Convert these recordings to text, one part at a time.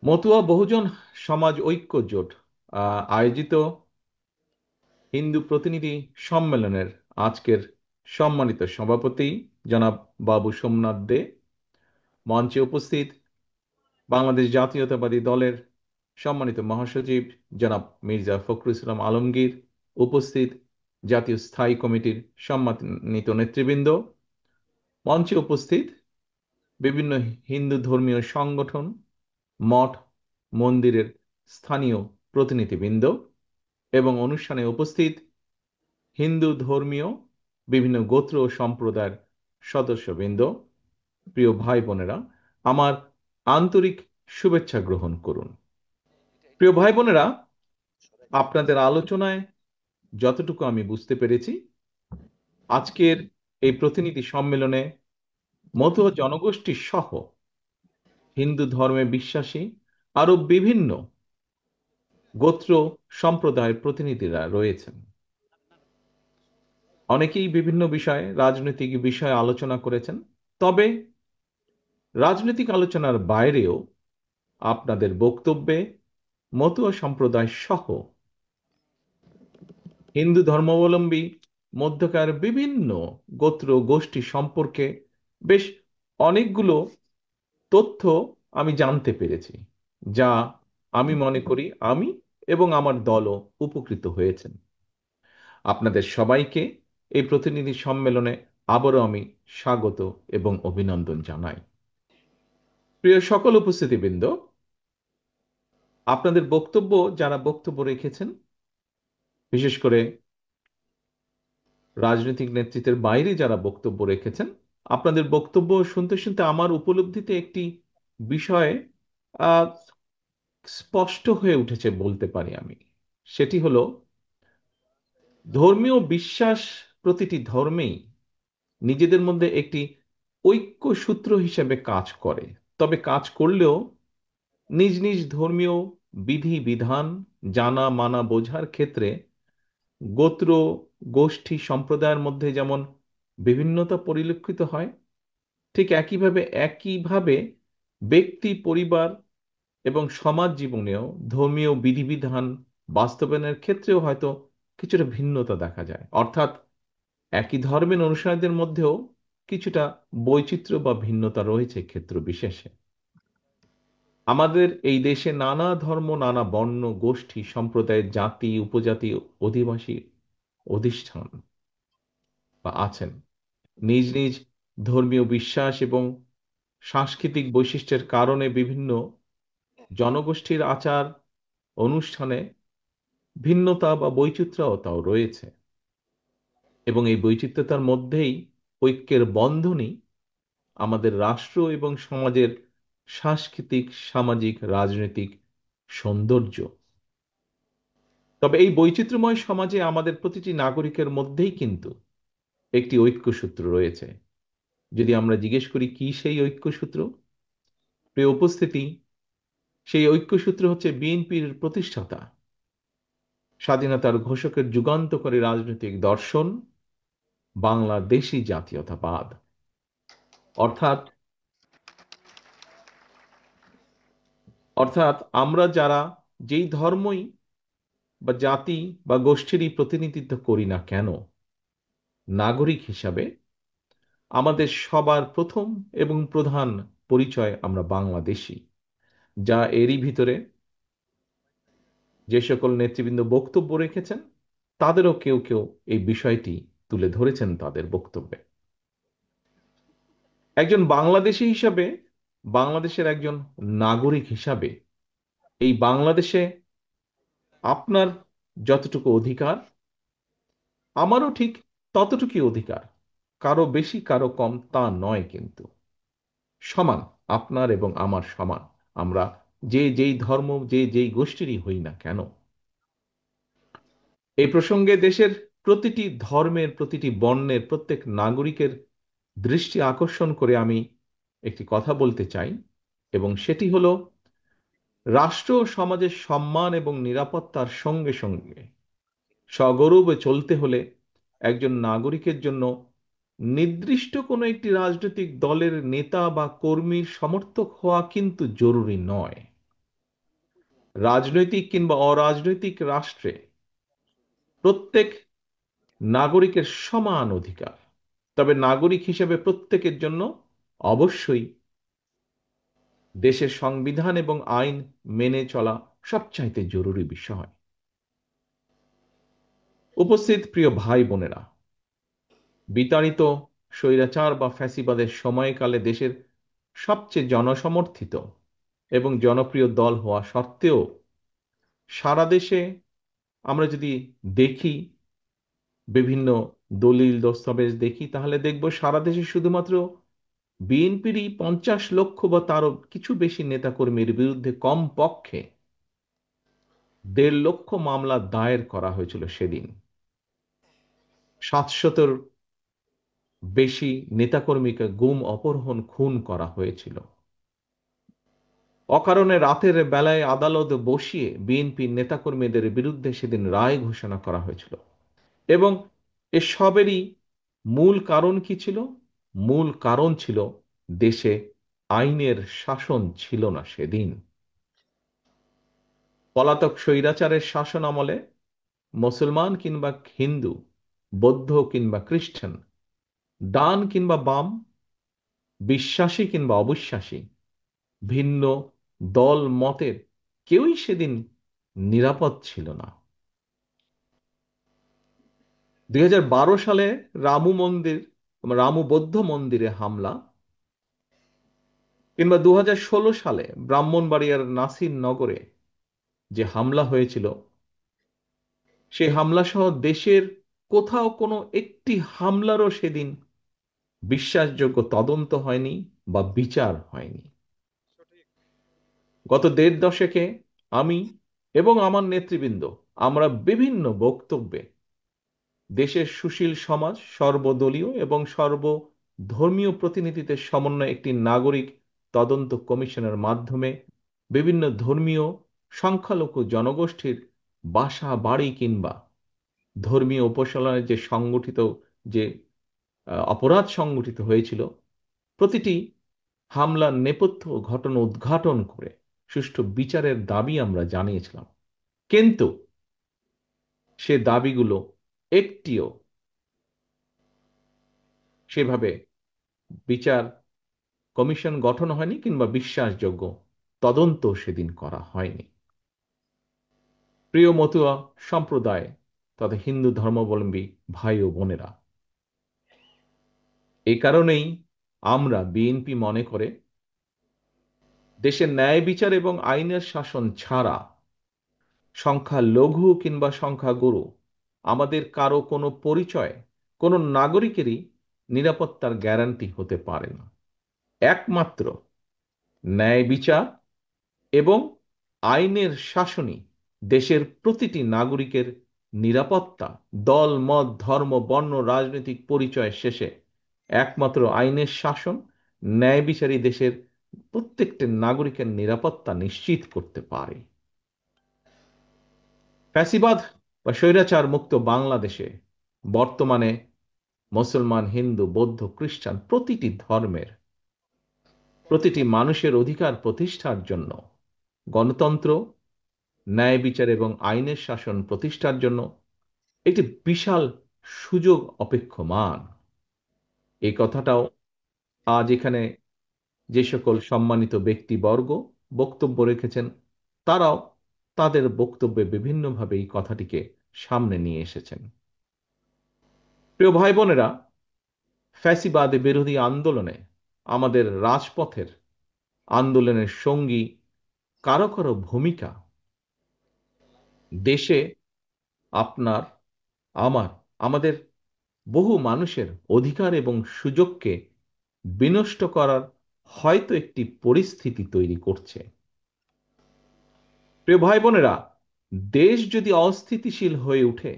মতুয়া বহুজন সমাজ ঐক্য জোট আয়োজিত হিন্দু প্রতিনিধি সম্মেলনের আজকের সম্মানিত সভাপতি জনাব বাবু সোমনাথ দে, মঞ্চে উপস্থিত বাংলাদেশ জাতীয়তাবাদী দলের সম্মানিত মহাসচিব জনাব মির্জা ফখরুল ইসলাম আলমগীর, উপস্থিত জাতীয় স্থায়ী কমিটির সম্মানিত নেতৃবৃন্দ, মঞ্চে উপস্থিত বিভিন্ন হিন্দু ধর্মীয় সংগঠন, মঠ মন্দিরের স্থানীয় প্রতিনিধিবৃন্দ এবং অনুষ্ঠানে উপস্থিত হিন্দু ধর্মীয় বিভিন্ন গোত্র ও সম্প্রদায়ের সদস্যবৃন্দ, প্রিয় ভাই বোনেরা, আমার আন্তরিক শুভেচ্ছা গ্রহণ করুন। প্রিয় ভাই বোনেরা, আপনাদের আলোচনায় যতটুকু আমি বুঝতে পেরেছি, আজকের এই প্রতিনিধি সম্মেলনে মতুয়া জনগোষ্ঠী সহ হিন্দু ধর্মে বিশ্বাসী আরো বিভিন্ন গোত্র সম্প্রদায়ের প্রতিনিধিরা রয়েছেন। অনেকেই বিভিন্ন বিষয়ে রাজনৈতিক বিষয়ে আলোচনা করেছেন, তবে রাজনৈতিক আলোচনার বাইরেও আপনাদের বক্তব্যে মতুয়া সম্প্রদায় সহ হিন্দু ধর্মাবলম্বী মধ্যকার বিভিন্ন গোত্র গোষ্ঠী সম্পর্কে বেশ অনেকগুলো তথ্য আমি জানতে পেরেছি, যা আমি মনে করি আমি এবং আমার দলও উপকৃত হয়েছেন। আপনাদের সবাইকে এই প্রতিনিধি সম্মেলনে আবারও আমি স্বাগত এবং অভিনন্দন জানাই। প্রিয় সকল উপস্থিতিবৃন্দ, আপনাদের বক্তব্য যারা বক্তব্য রেখেছেন, বিশেষ করে রাজনৈতিক নেতৃত্বের বাইরে যারা বক্তব্য রেখেছেন, আপনাদের বক্তব্য শুনতে শুনতে আমার উপলব্ধিতে একটি বিষয় আহ, স্পষ্ট হয়ে উঠেছে বলতে পারি আমি। সেটি হলো, ধর্মীয় বিশ্বাস প্রতিটি ধর্মেই নিজেদের মধ্যে একটি ঐক্য সূত্র হিসেবে কাজ করে। তবে কাজ করলেও নিজ নিজ ধর্মীয় বিধি বিধান জানা মানা বোঝার ক্ষেত্রে গোত্র গোষ্ঠী সম্প্রদায়ের মধ্যে যেমন বিভিন্নতা পরিলক্ষিত হয়, ঠিক একইভাবে ব্যক্তি পরিবার এবং সমাজ জীবনেও ধর্মীয় বিধিবিধান বাস্তবায়নের ক্ষেত্রেও হয়তো কিছুটা ভিন্নতা দেখা যায়। অর্থাৎ একই ধর্মের অনুসারীদের মধ্যেও কিছুটা বৈচিত্র্য বা ভিন্নতা রয়েছে ক্ষেত্র বিশেষে। আমাদের এই দেশে নানা ধর্ম, নানা বর্ণ, গোষ্ঠী, সম্প্রদায়ের জাতি, উপজাতি, অধিবাসী অধিষ্ঠান বা আছেন। নিজ নিজ ধর্মীয় বিশ্বাস এবং সাংস্কৃতিক বৈশিষ্ট্যের কারণে বিভিন্ন জনগোষ্ঠীর আচার অনুষ্ঠানে ভিন্নতা বা বৈচিত্র্যতাও রয়েছে, এবং এই বৈচিত্র্যতার মধ্যেই ঐক্যের বন্ধনই আমাদের রাষ্ট্র এবং সমাজের সাংস্কৃতিক, সামাজিক, রাজনৈতিক সৌন্দর্য। তবে এই বৈচিত্র্যময় সমাজে আমাদের প্রতিটি নাগরিকের মধ্যেই কিন্তু একটি ঐক্যসূত্র রয়েছে। যদি আমরা জিজ্ঞেস করি কি সেই ঐক্যসূত্র, প্রিয় উপস্থিতি, সেই ঐক্যসূত্র হচ্ছে বিএনপির প্রতিষ্ঠাতা, স্বাধীনতার ঘোষকের যুগান্তকারী রাজনৈতিক দর্শন, বাংলাদেশী জাতীয়তাবাদ। অর্থাৎ অর্থাৎ আমরা যারা যেই ধর্মই বা জাতি বা গোষ্ঠীরই প্রতিনিধিত্ব করি না কেন, নাগরিক হিসাবে আমাদের সবার প্রথম এবং প্রধান পরিচয় আমরা বাংলাদেশী। যা এরই ভিতরে যে সকল নেতৃবৃন্দ বক্তব্য রেখেছেন, তাদেরও কেউ কেউ এই বিষয়টি তুলে ধরেছেন তাদের বক্তব্যে। একজন বাংলাদেশী হিসাবে, বাংলাদেশের একজন নাগরিক হিসাবে, এই বাংলাদেশে আপনার যতটুকু অধিকার, আমারও ঠিক ততটুকুই অধিকার। কারো বেশি কারো কম তা নয়, কিন্তু সমান। আপনার এবং আমার সমান। আমরা যে যেই ধর্ম, যে যেই গোষ্ঠীরই হই না কেন। এই প্রসঙ্গে দেশের প্রতিটি ধর্মের, প্রতিটি বর্ণের প্রত্যেক নাগরিকের দৃষ্টি আকর্ষণ করে আমি একটি কথা বলতে চাই, এবং সেটি হলো, রাষ্ট্র ও সমাজের সম্মান এবং নিরাপত্তার সঙ্গে সঙ্গে সগৌরবে চলতে হলে একজন নাগরিকের জন্য নির্দিষ্ট কোনো একটি রাজনৈতিক দলের নেতা বা কর্মীর সমর্থক হওয়া কিন্তু জরুরি নয়। রাজনৈতিক কিংবা অরাজনৈতিক রাষ্ট্রে প্রত্যেক নাগরিকের সমান অধিকার। তবে নাগরিক হিসেবে প্রত্যেকের জন্য অবশ্যই দেশের সংবিধান এবং আইন মেনে চলা সবচাইতে জরুরি বিষয়। উপস্থিত প্রিয় ভাই বোনেরা, বিতাড়িত স্বৈরাচার বা ফ্যাসিবাদের সময়কালে দেশের সবচেয়ে জনসমর্থিত এবং জনপ্রিয় দল হওয়া সত্ত্বেও সারা দেশে আমরা যদি দেখি, বিভিন্ন দলিল দস্তাবেজ দেখি, তাহলে দেখব সারা দেশে শুধুমাত্র বিএনপিরই 50 লক্ষ বা তারও কিছু বেশি নেতাকর্মীর বিরুদ্ধে কমপক্ষে 1.5 লক্ষ মামলা দায়ের করা হয়েছিল সেদিন। 700-র বেশি নেতাকর্মীকে গুম, অপহরণ, খুন করা হয়েছিল। অকারণে রাতের বেলায় আদালত বসিয়ে বিএনপির নেতাকর্মীদের বিরুদ্ধে সেদিন রায় ঘোষণা করা হয়েছিল। এবং এসবেরই মূল কারণ কি ছিল? মূল কারণ ছিল দেশে আইনের শাসন ছিল না সেদিন। পলাতক স্বৈরাচারের শাসন আমলে মুসলমান কিংবা হিন্দু, বৌদ্ধ কিংবা খ্রিস্টান, ডান কিংবা বাম, বিশ্বাসী কিংবা অবিশ্বাসী, ভিন্ন দল মতের কেউই সেদিন নিরাপদ ছিল না। 2012 সালে রামু বৌদ্ধ মন্দিরে হামলা, কিংবা 2016 সালে ব্রাহ্মণবাড়িয়ার নাসির নগরে যে হামলা হয়েছিল, সেই হামলা সহ দেশের কোথাও কোনো একটি হামলারও সেদিন বিশ্বাসযোগ্য তদন্ত হয়নি বা বিচার হয়নি। গত 1.5 দশকে আমি এবং আমার নেতৃবৃন্দ আমরা বিভিন্ন বক্তব্যে দেশের সুশীল সমাজ, সর্বদলীয় এবং সর্বধর্মীয় প্রতিনিধিদের সমন্বয়ে একটি নাগরিক তদন্ত কমিশনের মাধ্যমে বিভিন্ন ধর্মীয় সংখ্যালঘু জনগোষ্ঠীর বাসা বাড়ি কিংবা ধর্মীয় উপাসনায় যে সংগঠিত যে অপরাধ সংগঠিত হয়েছিল, প্রতিটি হামলার নেপথ্য ঘটনা উদ্ঘাটন করে সুষ্ঠু বিচারের দাবি আমরা জানিয়েছিলাম। কিন্তু সে দাবিগুলো একটিও সেভাবে বিচার কমিশন গঠন হয়নি কিংবা বিশ্বাসযোগ্য তদন্ত সেদিন করা হয়নি। প্রিয় মতুয়া সম্প্রদায় তথা হিন্দু ধর্মাবলম্বী ভাই ও বোনেরা, এই কারণেই আমরা বিএনপি মনে করে দেশের ন্যায় বিচার এবং আইনের শাসন ছাড়া সংখ্যালঘু কিংবা সংখ্যাগুরু আমাদের কারো কোনো পরিচয়, কোনো নাগরিকেরই নিরাপত্তার গ্যারান্টি হতে পারে না। একমাত্র ন্যায় বিচার এবং আইনের শাসনই দেশের প্রতিটি নাগরিকের নিরাপত্তা। দল, মত, ধর্ম, বর্ণ, রাজনৈতিক পরিচয় শেষে একমাত্র আইনের শাসন, ন্যায় বিচারই দেশের প্রত্যেকটি নাগরিকের নিরাপত্তা নিশ্চিত করতে পারে। ফ্যাসিবাদ বা স্বৈরাচার মুক্ত বাংলাদেশে বর্তমানে মুসলমান, হিন্দু, বৌদ্ধ, খ্রিস্টান প্রতিটি ধর্মের প্রতিটি মানুষের অধিকার প্রতিষ্ঠার জন্য, গণতন্ত্র, ন্যায় বিচার এবং আইনের শাসন প্রতিষ্ঠার জন্য একটি বিশাল সুযোগ অপেক্ষমান। এই কথাটাও আজ এখানে যে সকল সম্মানিত ব্যক্তিবর্গ বক্তব্য রেখেছেন, তারাও তাদের বক্তব্যে বিভিন্নভাবে এই কথাটিকে সামনে নিয়ে এসেছেন। প্রিয় ভাই বোনেরা, ফ্যাসিবাদ বিরোধী আন্দোলনে আমাদের রাজপথের আন্দোলনের সঙ্গী কারো কারো ভূমিকা দেশে আপনার, আমার, আমাদের বহু মানুষের অধিকার এবং সুযোগকে বিনষ্ট করার হয়তো একটি পরিস্থিতি তৈরি করছে। প্রিয় ভাই বোনেরা, দেশ যদি অস্থিতিশীল হয়ে ওঠে,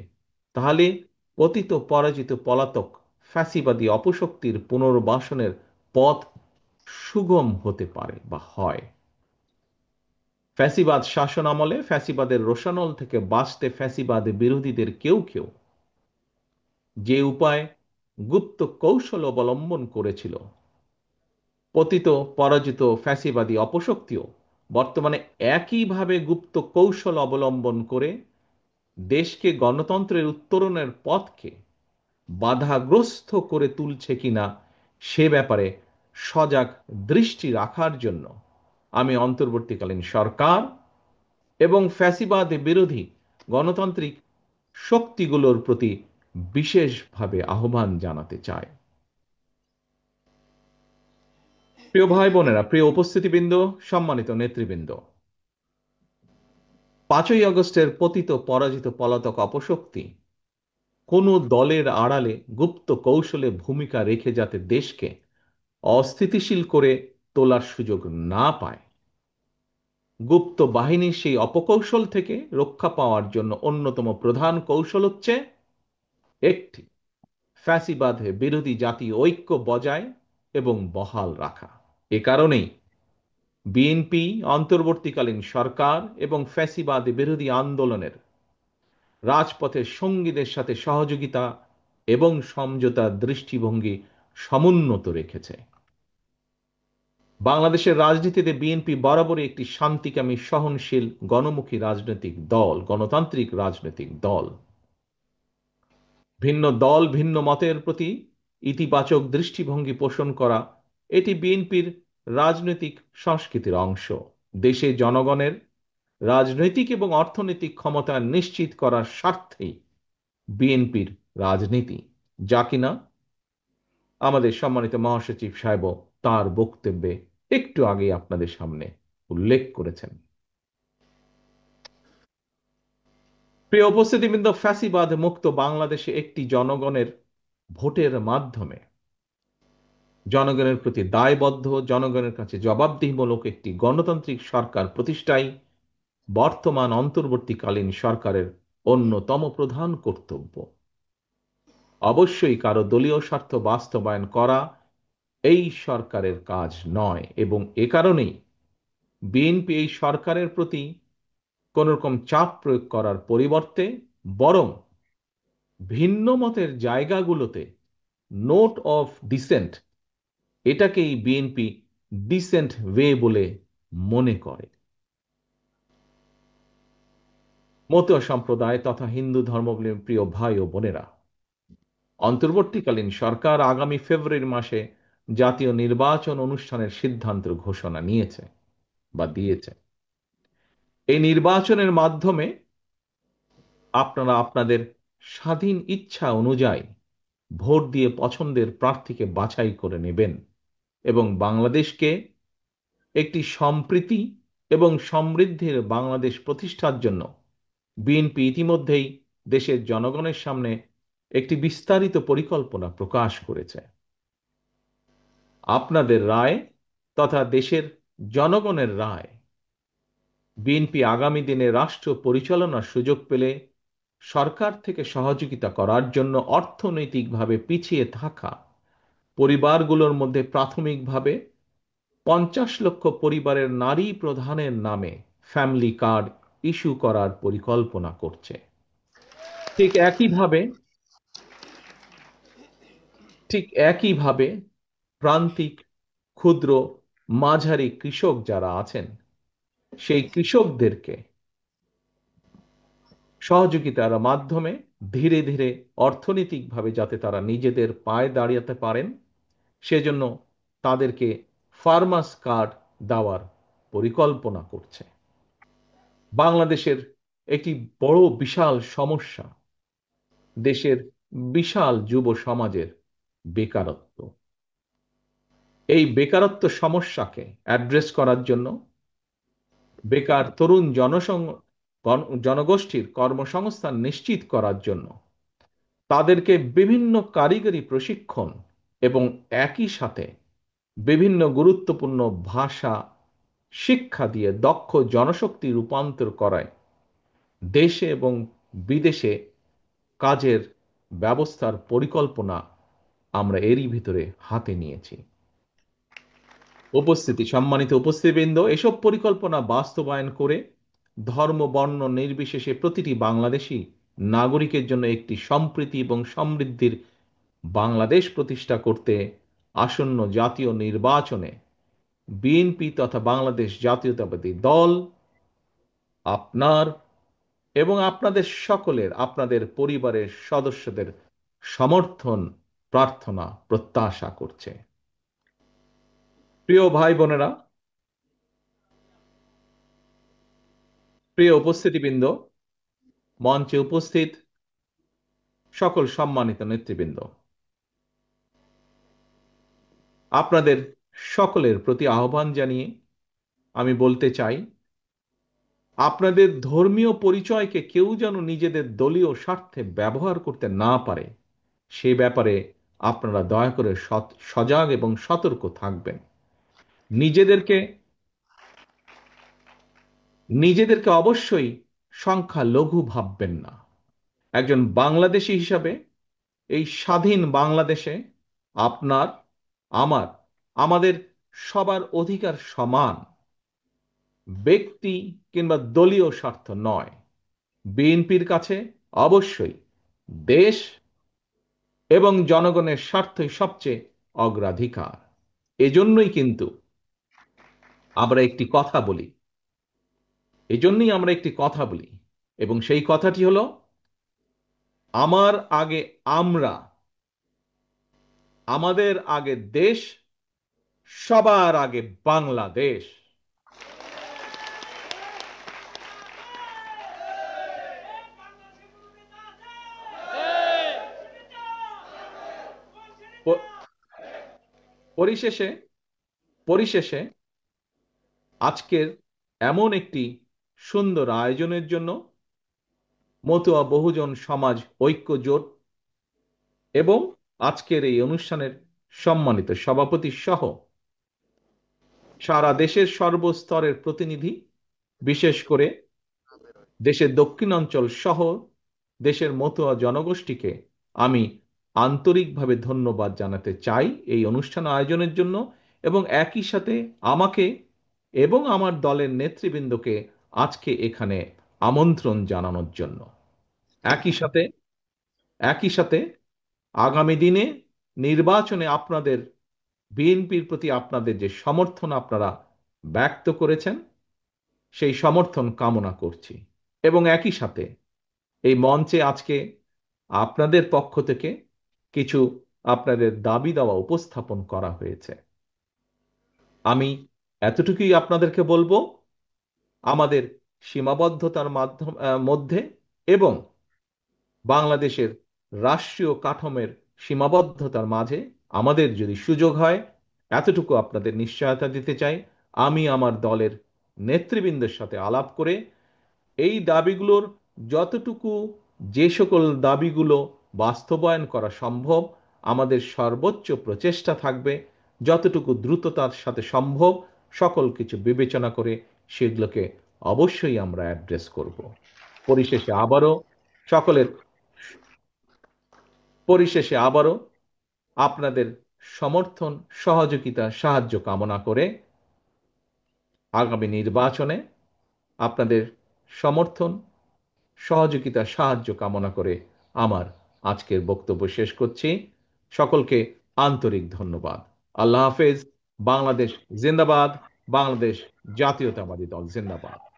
তাহলে পতিত পরাজিত পলাতক ফ্যাসিবাদী অপশক্তির পুনর্বাসনের পথ সুগম হতে পারে বা হয়। ফ্যাসিবাদ শাসন আমলে ফ্যাসিবাদের রোষানল থেকে বাঁচতে ফ্যাসিবাদ বিরোধীদের কেউ কেউ যে উপায় গুপ্ত কৌশল অবলম্বন করেছিল, পতিত পরাজিত ফ্যাসিবাদী অপশক্তিও বর্তমানে একইভাবে গুপ্ত কৌশল অবলম্বন করে দেশকে গণতন্ত্রের উত্তরণের পথকে বাধাগ্রস্ত করে তুলছে কিনা সে ব্যাপারে সজাগ দৃষ্টি রাখার জন্য আমি অন্তর্বর্তীকালীন সরকার এবং ফ্যাসিবাদ বিরোধী গণতান্ত্রিক শক্তিগুলোর প্রতি বিশেষভাবে আহ্বান জানাতে চাই। প্রিয় ভাই বোনেরা, প্রিয় উপস্থিতিবৃন্দ, সম্মানিত নেতৃবৃন্দ, 5ই আগস্টের পতিত পরাজিত পলাতক অপশক্তি কোনো দলের আড়ালে গুপ্ত কৌশলে ভূমিকা রেখে যাতে দেশকে অস্থিতিশীল করে তোলার সুযোগ না পায়, গুপ্ত বাহিনীর সেই অপকৌশল থেকে রক্ষা পাওয়ার জন্য অন্যতম প্রধান কৌশল হচ্ছে একটি, ফ্যাসিবাদ বিরোধী জাতীয় ঐক্য বজায় এবং বহাল রাখা। এ কারণেই বিএনপি অন্তর্বর্তীকালীন সরকার এবং ফ্যাসিবাদ বিরোধী আন্দোলনের রাজপথের সঙ্গীদের সাথে সহযোগিতা এবং সমঝোতার দৃষ্টিভঙ্গি সমুন্নত রেখেছে। বাংলাদেশের রাজনীতিতে বিএনপি বরাবরই একটি শান্তিকামী, সহনশীল, গণমুখী রাজনৈতিক দল, গণতান্ত্রিক রাজনৈতিক দল। ভিন্ন দল, ভিন্ন মতের প্রতি ইতিবাচক দৃষ্টিভঙ্গি পোষণ করা এটি বিএনপির রাজনৈতিক সংস্কৃতির অংশ। দেশে জনগণের রাজনৈতিক এবং অর্থনৈতিক ক্ষমতা নিশ্চিত করার স্বার্থেই বিএনপির রাজনীতি, যা কিনা আমাদের সম্মানিত মহাসচিব সাহেব তার বক্তব্যে একটু আগে আপনাদের সামনে উল্লেখ করেছেন। প্রিয় উপস্থিতিবৃন্দ, ফ্যাসিবাদ মুক্ত বাংলাদেশে একটি জনগণের ভোটের মাধ্যমে জনগণের প্রতি দায়বদ্ধ, জনগণের কাছে জবাবদিহিমূলক একটি গণতান্ত্রিক সরকার প্রতিষ্ঠাই বর্তমান অন্তর্বর্তীকালীন সরকারের অন্যতম প্রধান কর্তব্য। অবশ্যই কারো দলীয় স্বার্থ বাস্তবায়ন করা এই সরকারের কাজ নয়, এবং এ কারণেই বিএনপি এই সরকারের প্রতি কোন রকম চাপ প্রয়োগ করার পরিবর্তে বরং ভিন্ন মতের জায়গাগুলোতে নোট অফ ডিসেন্ট, এটাকেই বিএনপি ডিসেন্ট ওয়ে বলে মনে করে। মতুয়া সম্প্রদায় তথা হিন্দু ধর্মাবলম্বী প্রিয় ভাই ও বোনেরা, অন্তর্বর্তীকালীন সরকার আগামী ফেব্রুয়ারি মাসে জাতীয় নির্বাচন অনুষ্ঠানের সিদ্ধান্ত ঘোষণা নিয়েছে বা দিয়েছে। এই নির্বাচনের মাধ্যমে আপনারা আপনাদের স্বাধীন ইচ্ছা অনুযায়ী ভোট দিয়ে পছন্দের প্রার্থীকে বাছাই করে নেবেন এবং বাংলাদেশকে একটি সম্প্রীতি এবং সমৃদ্ধির বাংলাদেশ প্রতিষ্ঠার জন্য বিএনপি ইতিমধ্যেই দেশের জনগণের সামনে একটি বিস্তারিত পরিকল্পনা প্রকাশ করেছে। আপনাদের রায় তথা দেশের জনগণের রায় বিএনপি আগামী দিনে রাষ্ট্র পরিচালনার সুযোগ পেলে সরকার থেকে সহযোগিতা করার জন্য অর্থনৈতিকভাবে পিছিয়ে থাকা পরিবারগুলোর মধ্যে প্রাথমিকভাবে 50 লক্ষ পরিবারের নারী প্রধানের নামে ফ্যামিলি কার্ড ইস্যু করার পরিকল্পনা করছে। ঠিক একইভাবে প্রান্তিক, ক্ষুদ্র, মাঝারি কৃষক যারা আছেন সেই কৃষকদেরকে সহযোগিতার মাধ্যমে ধীরে ধীরে অর্থনৈতিকভাবে যাতে তারা নিজেদের পায়ে দাঁড়াতে পারেন সেজন্য তাদেরকে ফার্মার্স কার্ড দেওয়ার পরিকল্পনা করছে। বাংলাদেশের একটি বড় বিশাল সমস্যা দেশের বিশাল যুব সমাজের বেকারত্ব। এই বেকারত্ব সমস্যাকে অ্যাড্রেস করার জন্য বেকার তরুণ জনগোষ্ঠীর কর্মসংস্থান নিশ্চিত করার জন্য তাদেরকে বিভিন্ন কারিগরি প্রশিক্ষণ এবং একই সাথে বিভিন্ন গুরুত্বপূর্ণ ভাষা শিক্ষা দিয়ে দক্ষ জনশক্তি রূপান্তর করায় দেশে এবং বিদেশে কাজের ব্যবস্থার পরিকল্পনা আমরা এরই ভিতরে হাতে নিয়েছি। সম্মানিত উপস্থিতিবৃন্দ, এসব পরিকল্পনা বাস্তবায়ন করে ধর্ম, বর্ণ নির্বিশেষে প্রতিটি বাংলাদেশী নাগরিকের জন্য একটি সম্প্রীতি এবং সমৃদ্ধির বাংলাদেশ প্রতিষ্ঠা করতে আসন্ন জাতীয় নির্বাচনে বিএনপি তথা বাংলাদেশ জাতীয়তাবাদী দল আপনার এবং আপনাদের সকলের, আপনাদের পরিবারের সদস্যদের সমর্থন, প্রার্থনা, প্রত্যাশা করছে। প্রিয় ভাই বোনেরা, প্রিয় উপস্থিতিবৃন্দ, মঞ্চে উপস্থিত সকল সম্মানিত নেতৃবৃন্দ, আপনাদের সকলের প্রতি আহ্বান জানিয়ে আমি বলতে চাই, আপনাদের ধর্মীয় পরিচয়কে কেউ যেন নিজেদের দলীয় স্বার্থে ব্যবহার করতে না পারে, সে ব্যাপারে আপনারা দয়া করে সজাগ এবং সতর্ক থাকবেন। নিজেদেরকে নিজেদেরকে অবশ্যই সংখ্যালঘু ভাববেন না। একজন বাংলাদেশী হিসাবে এই স্বাধীন বাংলাদেশে আপনার, আমার, আমাদের সবার অধিকার সমান, ব্যক্তি কিংবা দলীয় স্বার্থ নয়। বিএনপির কাছে অবশ্যই দেশ এবং জনগণের স্বার্থই সবচেয়ে অগ্রাধিকার। এজন্যই কিন্তু আমরা একটি কথা বলি, এজন্যই আমরা একটি কথা বলি, এবং সেই কথাটি হলো, আমার আগে আমরা, আমাদের আগে দেশ, সবার আগে বাংলাদেশ। প- পরিশেষে পরিশেষে আজকের এমন একটি সুন্দর আয়োজনের জন্য মতুয়া বহুজন সমাজ ঐক্য জোট এবং আজকের এই অনুষ্ঠানের সম্মানিত সভাপতি সহ সারা দেশের সর্বস্তরের প্রতিনিধি, বিশেষ করে দেশের দক্ষিণাঞ্চল সহ দেশের মতুয়া জনগোষ্ঠীকে আমি আন্তরিকভাবে ধন্যবাদ জানাতে চাই এই অনুষ্ঠান আয়োজনের জন্য, এবং একই সাথে আমাকে এবং আমার দলের নেতৃবৃন্দকে আজকে এখানে আমন্ত্রণ জানানোর জন্য। একই সাথে একই সাথে আগামী দিনে নির্বাচনে আপনাদের, বিএনপির প্রতি আপনাদের যে সমর্থন আপনারা ব্যক্ত করেছেন, সেই সমর্থন কামনা করছি। এবং একই সাথে এই মঞ্চে আজকে আপনাদের পক্ষ থেকে কিছু আপনাদের দাবি দাওয়া উপস্থাপন করা হয়েছে। আমি এতটুকুই আপনাদেরকে বলবো, আমাদের সীমাবদ্ধতার মধ্যে এবং বাংলাদেশের রাষ্ট্রীয় কাঠামোর সীমাবদ্ধতার মাঝে আমাদের যদি সুযোগ হয়, এতটুকু আপনাদের নিশ্চয়তা দিতে চাই, আমি আমার দলের নেতৃবৃন্দের সাথে আলাপ করে এই দাবিগুলোর যতটুকু, যে সকল দাবিগুলো বাস্তবায়ন করা সম্ভব, আমাদের সর্বোচ্চ প্রচেষ্টা থাকবে যতটুকু দ্রুততার সাথে সম্ভব সকল কিছু বিবেচনা করে সেগুলোকে অবশ্যই আমরা অ্যাড্রেস করব। পরিশেষে আবারও সকলের পরিশেষে আবারও আপনাদের সমর্থন, সহযোগিতা, সাহায্য কামনা করে আগামী নির্বাচনে আপনাদের সমর্থন, সহযোগিতা, সাহায্য কামনা করে আমার আজকের বক্তব্য শেষ করছি। সকলকে আন্তরিক ধন্যবাদ। আল্লাহ হাফেজ। বাংলাদেশ জিন্দাবাদ। বাংলাদেশ জাতীয়তাবাদী দল জিন্দাবাদ।